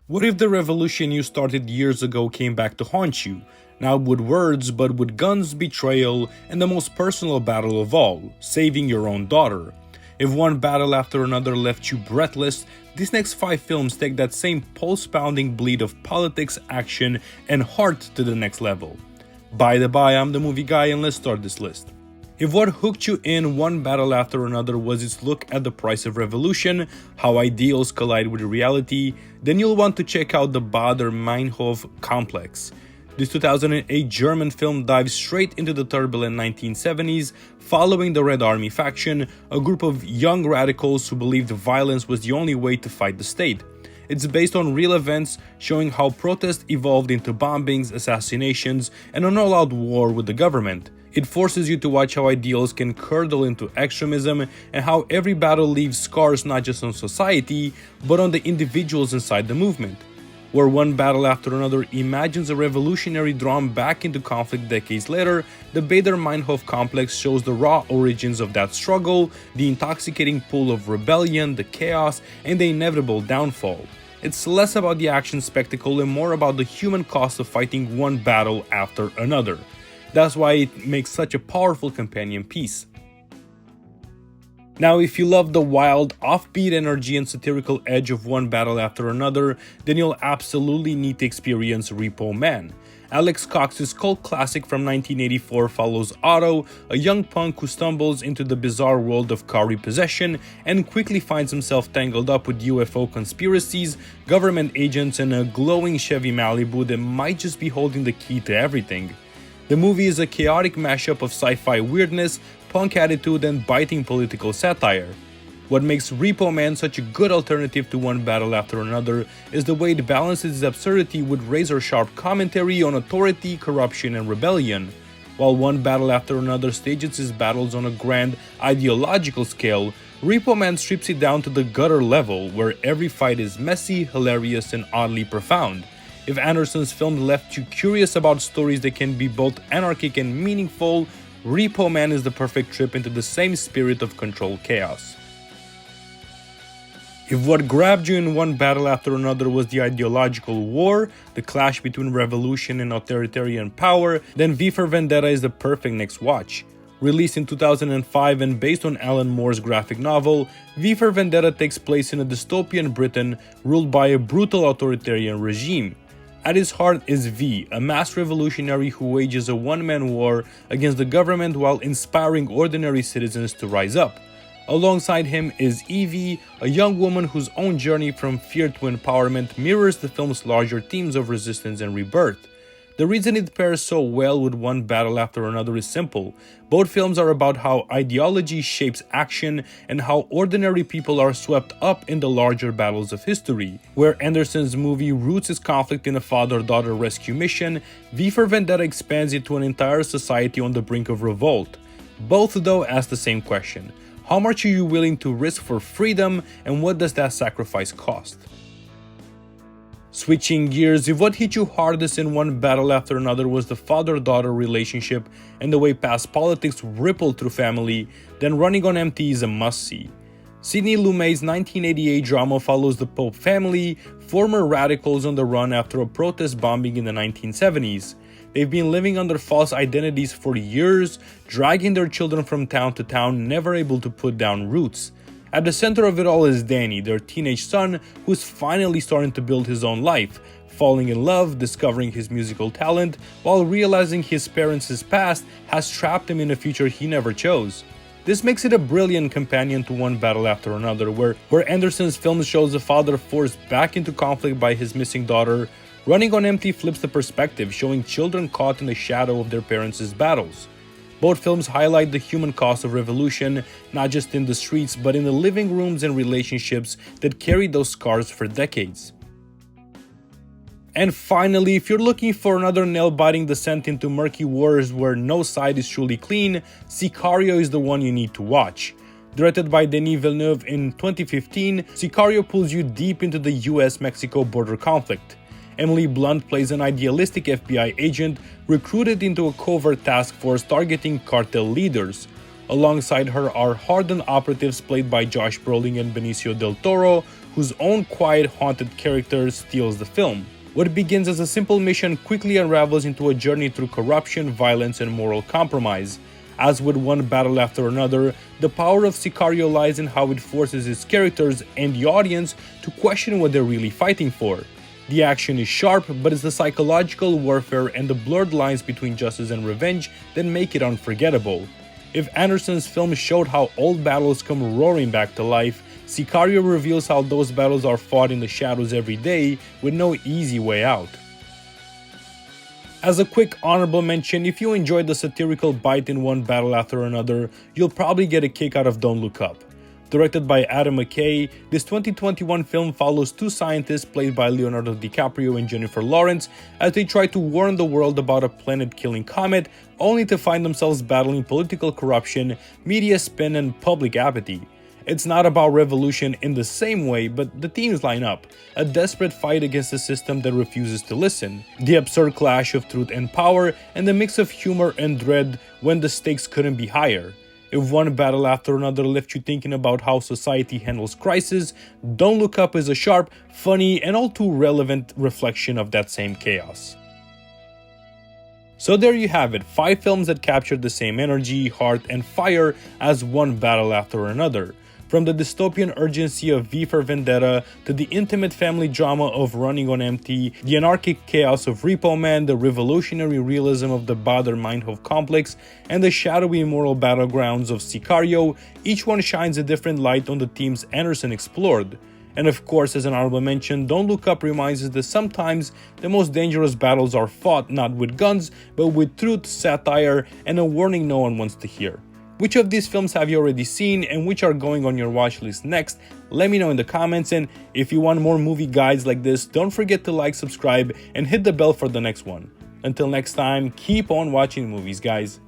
What if the revolution you started years ago came back to haunt you? Not with words, but with guns, betrayal, and the most personal battle of all, saving your own daughter. If one battle after another left you breathless, these next 5 films take that same pulse-pounding bleed of politics, action, and heart to the next level. By the by, I'm the movie guy, and let's start this list. If what hooked you in one battle after another was its look at the price of revolution, how ideals collide with reality, then you'll want to check out the Baader Meinhof complex. This 2008 German film dives straight into the turbulent 1970s, following the Red Army faction, a group of young radicals who believed violence was the only way to fight the state. It's based on real events, showing how protests evolved into bombings, assassinations, and an all-out war with the government. It forces you to watch how ideals can curdle into extremism and how every battle leaves scars not just on society, but on the individuals inside the movement. Where one battle after another imagines a revolutionary drawn back into conflict decades later, the Baader Meinhof complex shows the raw origins of that struggle, the intoxicating pull of rebellion, the chaos, and the inevitable downfall. It's less about the action spectacle and more about the human cost of fighting one battle after another. That's why it makes such a powerful companion piece. Now, if you love the wild, offbeat energy and satirical edge of one battle after another, then you'll absolutely need to experience Repo Man. Alex Cox's cult classic from 1984 follows Otto, a young punk who stumbles into the bizarre world of car repossession and quickly finds himself tangled up with UFO conspiracies, government agents, and a glowing Chevy Malibu that might just be holding the key to everything. The movie is a chaotic mashup of sci-fi weirdness, punk attitude, and biting political satire. What makes Repo Man such a good alternative to one battle after another is the way it balances its absurdity with razor-sharp commentary on authority, corruption, and rebellion. While one battle after another stages its battles on a grand, ideological scale, Repo Man strips it down to the gutter level, where every fight is messy, hilarious, and oddly profound. If Anderson's film left you curious about stories that can be both anarchic and meaningful, Repo Man is the perfect trip into the same spirit of controlled chaos. If what grabbed you in one battle after another was the ideological war, the clash between revolution and authoritarian power, then V for Vendetta is the perfect next watch. Released in 2005 and based on Alan Moore's graphic novel, V for Vendetta takes place in a dystopian Britain ruled by a brutal authoritarian regime. At his heart is V, a mass revolutionary who wages a one-man war against the government while inspiring ordinary citizens to rise up. Alongside him is Evie, a young woman whose own journey from fear to empowerment mirrors the film's larger themes of resistance and rebirth. The reason it pairs so well with one battle after another is simple. Both films are about how ideology shapes action and how ordinary people are swept up in the larger battles of history. Where Anderson's movie roots its conflict in a father-daughter rescue mission, V for Vendetta expands it to an entire society on the brink of revolt. Both, though, ask the same question: how much are you willing to risk for freedom, and what does that sacrifice cost? Switching gears, if what hit you hardest in one battle after another was the father-daughter relationship and the way past politics rippled through family, then Running on Empty is a must-see. Sidney Lumet's 1988 drama follows the Pope family, former radicals on the run after a protest bombing in the 1970s. They've been living under false identities for years, dragging their children from town to town, never able to put down roots. At the center of it all is Danny, their teenage son, who's finally starting to build his own life, falling in love, discovering his musical talent, while realizing his parents' past has trapped him in a future he never chose. This makes it a brilliant companion to one battle after another, where Anderson's film shows a father forced back into conflict by his missing daughter. Running on Empty flips the perspective, showing children caught in the shadow of their parents' battles. Both films highlight the human cost of revolution, not just in the streets, but in the living rooms and relationships that carry those scars for decades. And finally, if you're looking for another nail-biting descent into murky waters where no side is truly clean, Sicario is the one you need to watch. Directed by Denis Villeneuve in 2015, Sicario pulls you deep into the US-Mexico border conflict. Emily Blunt plays an idealistic FBI agent recruited into a covert task force targeting cartel leaders. Alongside her are hardened operatives played by Josh Brolin and Benicio del Toro, whose own quiet, haunted character steals the film. What begins as a simple mission quickly unravels into a journey through corruption, violence, and moral compromise. As with one battle after another, the power of Sicario lies in how it forces its characters and the audience to question what they're really fighting for. The action is sharp, but it's the psychological warfare and the blurred lines between justice and revenge that make it unforgettable. If Anderson's film showed how old battles come roaring back to life, Sicario reveals how those battles are fought in the shadows every day with no easy way out. As a quick honorable mention, if you enjoyed the satirical bite in one battle after another, you'll probably get a kick out of Don't Look Up. Directed by Adam McKay, this 2021 film follows two scientists played by Leonardo DiCaprio and Jennifer Lawrence as they try to warn the world about a planet-killing comet, only to find themselves battling political corruption, media spin, and public apathy. It's not about revolution in the same way, but the themes line up. A desperate fight against a system that refuses to listen. The absurd clash of truth and power, and the mix of humor and dread when the stakes couldn't be higher. If one battle after another left you thinking about how society handles crisis, Don't Look Up is a sharp, funny, and all too relevant reflection of that same chaos. So there you have it, 5 films that captured the same energy, heart, and fire as one battle after another. From the dystopian urgency of V for Vendetta, to the intimate family drama of Running on Empty, the anarchic chaos of Repo Man, the revolutionary realism of the Baader Meinhof complex, and the shadowy moral battlegrounds of Sicario, each one shines a different light on the themes Anderson explored. And of course, as an honorable mention, Don't Look Up reminds us that sometimes the most dangerous battles are fought not with guns, but with truth, satire, and a warning no one wants to hear. Which of these films have you already seen and which are going on your watch list next? Let me know in the comments, and if you want more movie guides like this, don't forget to like, subscribe, and hit the bell for the next one. Until next time, keep on watching movies, guys.